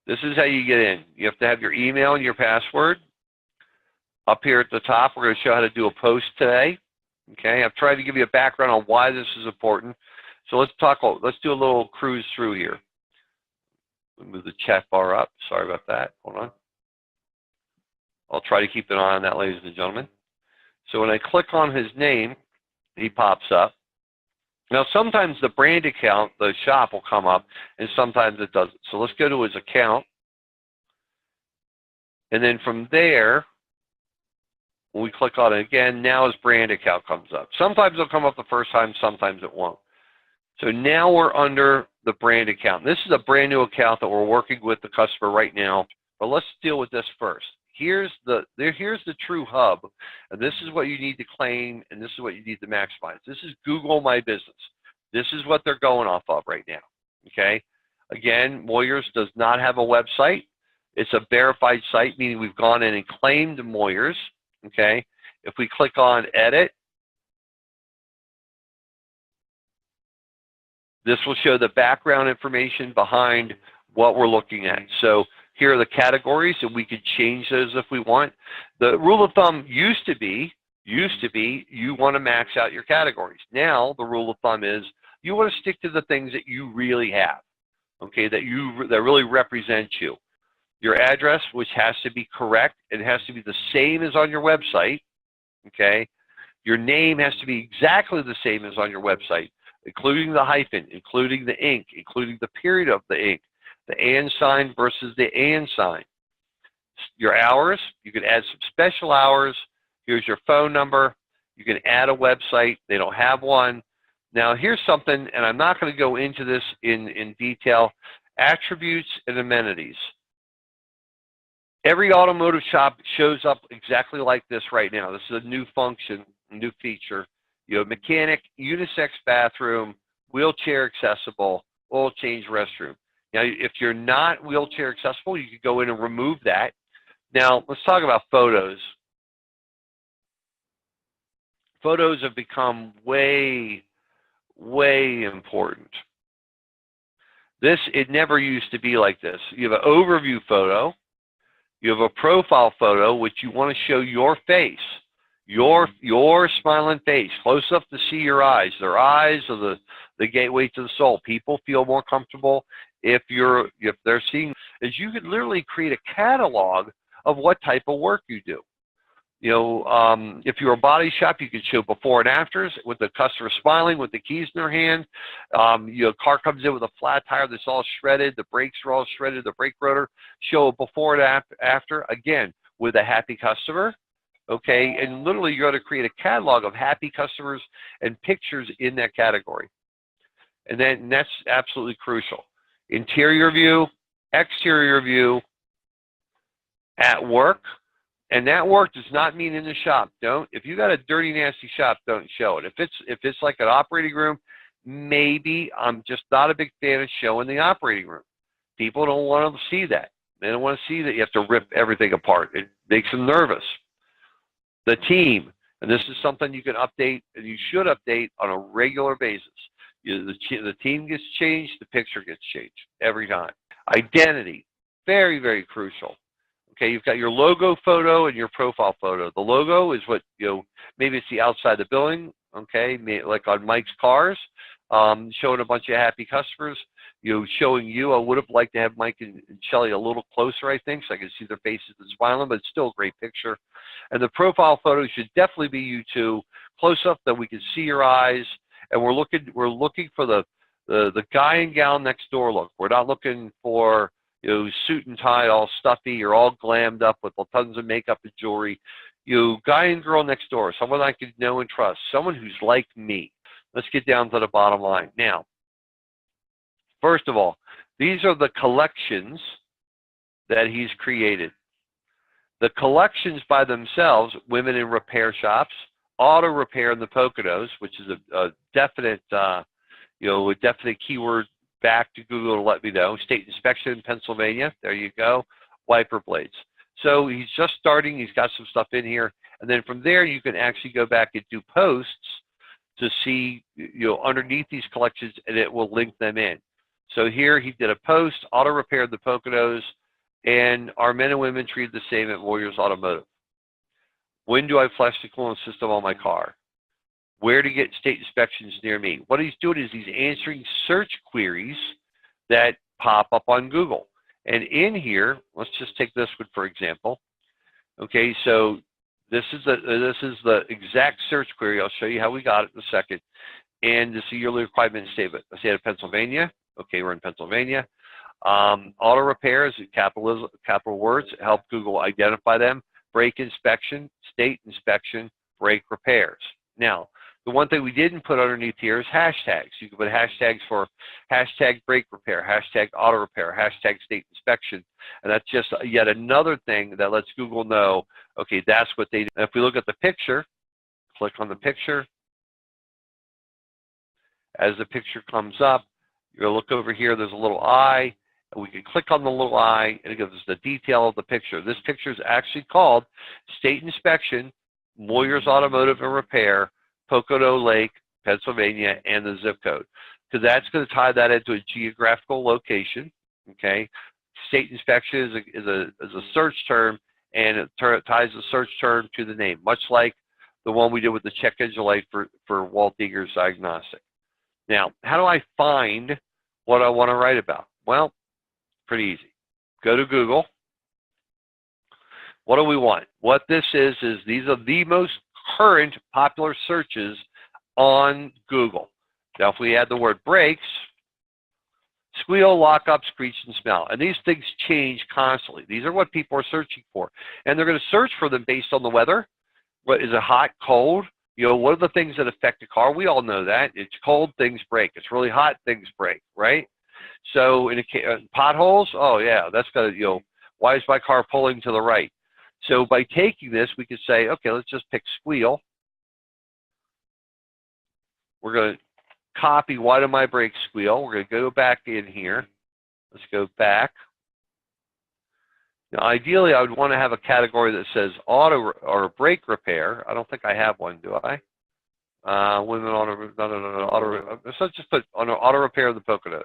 This is how you get in. You have to have your email and your password. Up here at the top, we're going to show how to do a post today. Okay, I've tried to give you a background on why this is important. So let's do a little cruise through here. Move the chat bar up. Sorry about that. Hold on. I'll try to keep an eye on that, ladies and gentlemen. So when I click on his name, he pops up. Now, sometimes the brand account, the shop, will come up, and sometimes it doesn't. So let's go to his account. And then from there, when we click on it again, now his brand account comes up. Sometimes it'll come up the first time, sometimes it won't. So now we're under the brand account. This is a brand new account that we're working with the customer right now, but let's deal with this first. Here's the true hub, and this is what you need to claim, and this is what you need to maximize. This is Google My Business. This is what they're going off of right now, okay? Again, Moyers does not have a website. It's a verified site, meaning we've gone in and claimed Moyers, okay? If we click on Edit, this will show the background information behind what we're looking at. So here are the categories, and we could change those if we want. The rule of thumb used to be you want to max out your categories. Now the rule of thumb is you want to stick to the things that you really have, okay, that really represent you. Your address, which has to be correct, it has to be the same as on your website, okay? Your name has to be exactly the same as on your website, including the hyphen, including the ink, including the period of the ink, the and sign versus the and sign. Your hours, you can add some special hours. Here's your phone number. You can add a website. They don't have one. Now here's something, and I'm not going to go into this in detail, attributes and amenities. Every automotive shop shows up exactly like this right now. This is a new function, a new feature. You have mechanic, unisex bathroom, wheelchair accessible, oil change restroom. Now, if you're not wheelchair accessible, you could go in and remove that. Now, let's talk about photos. Photos have become way, way important. It never used to be like this. You have an overview photo. You have a profile photo, which you want to show your face, your smiling face, close up to see your eyes. Their eyes are the gateway to the soul. People feel more comfortable if they're seeing. Is you could literally create a catalog of what type of work you do. You know, if you're a body shop, you could show before and afters with the customer smiling with the keys in their hand. Your car comes in with a flat tire that's all shredded. The brakes are all shredded. The brake rotor. Show a before and after, again, with a happy customer. Okay, and literally you're going to create a catalog of happy customers and pictures in that category. And that's absolutely crucial. Interior view, exterior view, at work. And that work does not mean in the shop. If you got a dirty, nasty shop, don't show it. If it's like an operating room, maybe. I'm just not a big fan of showing the operating room. People don't want to see that. They don't want to see that you have to rip everything apart. It makes them nervous. The team, and this is something you can update, and you should update on a regular basis. The team gets changed, the picture gets changed every time. Identity, very, very crucial. Okay, you've got your logo photo and your profile photo. The logo is what, maybe it's the outside of the building, okay, like on Mike's cars, showing a bunch of happy customers, showing you. I would have liked to have Mike and Shelly a little closer, I think, so I can see their faces and smiling, but it's still a great picture. And the profile photo should definitely be you two, close up that we can see your eyes, and we're looking for the guy and gal next door look. We're not looking for suit and tie, all stuffy, or all glammed up with tons of makeup and jewelry. Guy and girl next door, someone I could know and trust, someone who's like me. Let's get down to the bottom line. Now, first of all, these are the collections that he's created. The collections by themselves, women in repair shops, auto repair in the Poconos, which is a definite, a definite keyword back to Google to let me know. State inspection in Pennsylvania. There you go. Wiper blades. So he's just starting. He's got some stuff in here. And then from there, you can actually go back and do posts to see, underneath these collections, and it will link them in. So here he did a post, auto repaired the Poconos, and our men and women treated the same at Warriors Automotive. When do I flush the coolant system on my car? Where to get state inspections near me? What he's doing is he's answering search queries that pop up on Google. And in here, let's just take this one for example. Okay, so this is the exact search query. I'll show you how we got it in a second. And this is a yearly requirement statement. I say in Pennsylvania. Okay, we're in Pennsylvania. Auto repairs, capital words, help Google identify them. Brake inspection, state inspection, brake repairs. Now, the one thing we didn't put underneath here is hashtags. You can put hashtags for hashtag brake repair, hashtag auto repair, hashtag state inspection. And that's just yet another thing that lets Google know, okay, that's what they do. And if we look at the picture, click on the picture. As the picture comes up, you're going to look over here, there's a little eye, and we can click on the little eye, and it gives us the detail of the picture. This picture is actually called State Inspection, Moyers Automotive and Repair, Pocono Lake, Pennsylvania, and the zip code. So that's going to tie that into a geographical location, okay? State inspection is a search term, and it ties the search term to the name, much like the one we did with the check engine light for Walt Eager's Diagnostic. Now, how do I find what I want to write about? Well, pretty easy. Go to Google. What do we want? What this is these are the most current popular searches on Google. Now, if we add the word brakes, squeal, lock up, screech, and smell. And these things change constantly. These are what people are searching for. And they're going to search for them based on the weather. What is it, hot, cold? You know, what are the things that affect a car? We all know that. It's cold, things break. It's really hot, things break, right? So in potholes, oh yeah, that's got to, you know, why is my car pulling to the right? So by taking this, we could say, okay, let's just pick squeal. We're going to copy why do my brakes squeal. We're going to go back in here. Let's go back. Now, ideally, I would want to have a category that says auto or brake repair. I don't think I have one, do I? Women auto, no, auto. So just put on auto repair of the Poconos.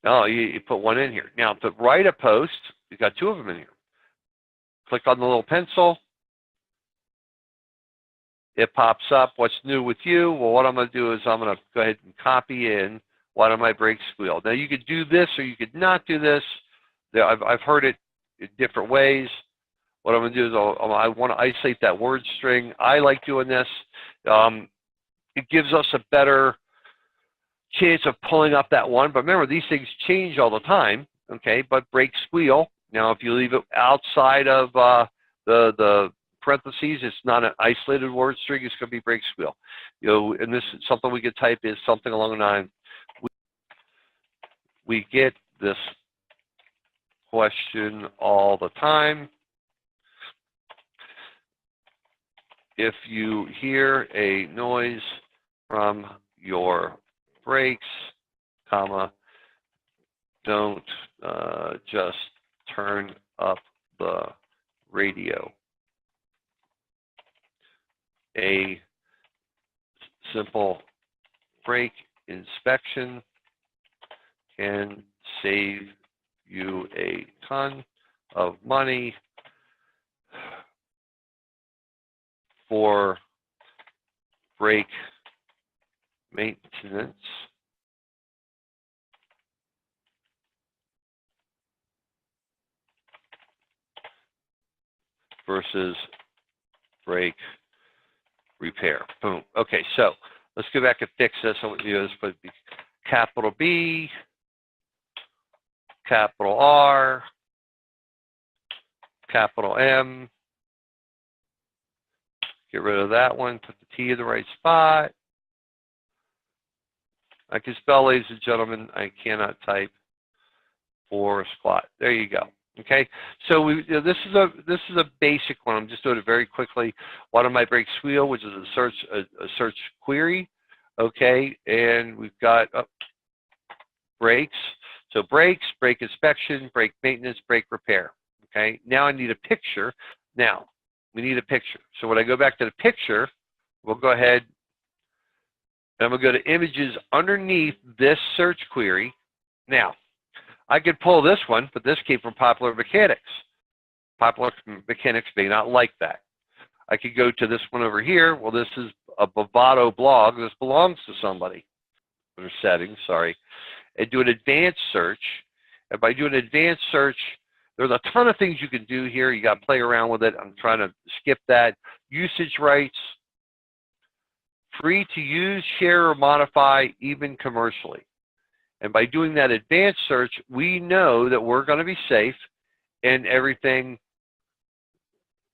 No, you put one in here. Now, to write a post, you've got two of them in here. Click on the little pencil. It pops up. What's new with you? Well, what I'm going to do is I'm going to go ahead and copy in why do my brakes squeal. Now, you could do this or you could not do this. I've heard it in different ways. What I'm going to do is I want to isolate that word string. I like doing this. It gives us a better chance of pulling up that one. But remember, these things change all the time, okay? But brake squeal. Now, if you leave it outside of the parentheses, it's not an isolated word string. It's going to be brake squeal. You know, and this is something we could type is something along the line. We get this question all the time. If you hear a noise from your brakes, comma, don't just turn up the radio. A simple brake inspection can save you a ton of money for brake maintenance versus brake repair. Boom. Okay, so let's go back and fix this. So this would be capital B, capital R, capital M. Get rid of that one. Put the T in the right spot. I can spell, ladies and gentlemen. I cannot type for squat. There you go. Okay. So this is a basic one. I'm just doing it very quickly. Why do my brakes squeal? Which is a search query. Okay. And we've got brakes. So brakes, brake inspection, brake maintenance, brake repair. Okay. Now I need a picture. Now we need a picture. So when I go back to the picture, we'll go ahead And I'm going to go to images underneath this search query. Now, I could pull this one, but this came from Popular Mechanics. Popular Mechanics may not like that. I could go to this one over here. Well, this is a Bovado blog. This belongs to somebody. Under settings, sorry. And do an advanced search. And by doing an advanced search, there's a ton of things you can do here. You got to play around with it. I'm trying to skip that. Usage rights. Free to use, share, or modify, even commercially. And by doing that advanced search, we know that we're going to be safe and everything,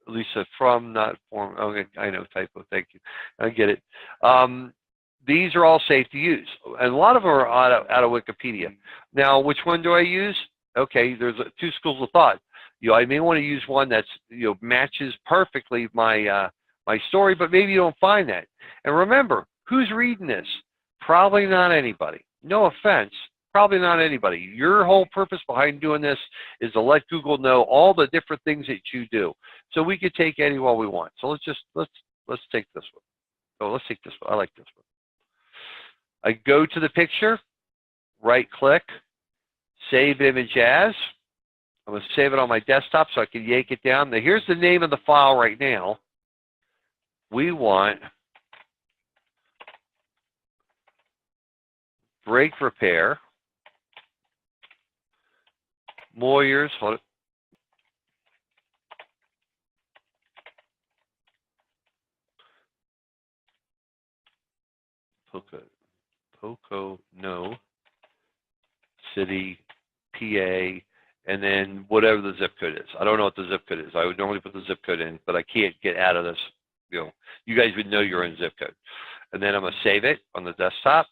Lisa, from, not form. Okay, I know, typo, thank you. I get it. These are all safe to use. And a lot of them are out of Wikipedia. Now, which one do I use? Okay, there's two schools of thought. I may want to use one that's, matches perfectly my my story, but maybe you don't find that. And remember, who's reading this? Probably not anybody. No offense, probably not anybody. Your whole purpose behind doing this is to let Google know all the different things that you do. So we could take any one we want. So let's take this one. Oh, let's take this one. I like this one. I go to the picture, right click, save image as. I'm going to save it on my desktop so I can yank it down. Now here's the name of the file right now. We want brake repair, Moyers, hold it, Pocono City, PA, and then whatever the zip code is. I don't know what the zip code is. I would normally put the zip code in, but I can't get out of this. You guys would know you're in zip code. And then I'm going to save it on the desktop.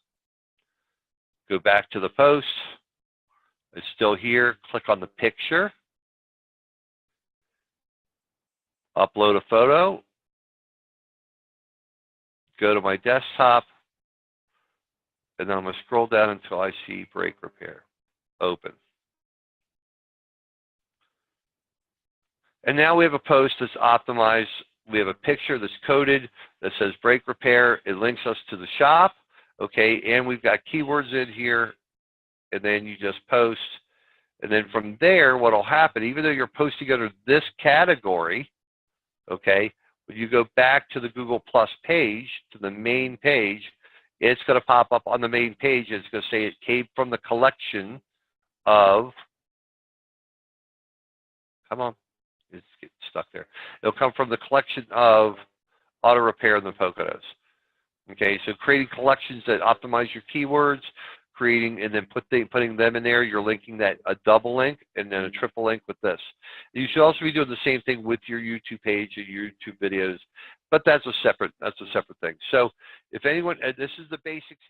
Go back to the post. It's still here. Click on the picture. Upload a photo. Go to my desktop. And then I'm going to scroll down until I see brake repair. Open. And now we have a post that's optimized. We have a picture that's coded that says brake repair. It links us to the shop, okay? And we've got keywords in here, and then you just post. And then from there, what will happen, even though you're posting under this category, okay, when you go back to the Google Plus page, to the main page, it's going to pop up on the main page. It's going to say it came from the collection of, come on. It's getting stuck there. It'll come from the collection of auto repair in the Poconos. Okay, so creating collections that optimize your keywords, creating and then putting them in there. You're linking that a double link and then a triple link with this. You should also be doing the same thing with your YouTube page and your YouTube videos, but that's a separate thing. So if anyone, this is the basics.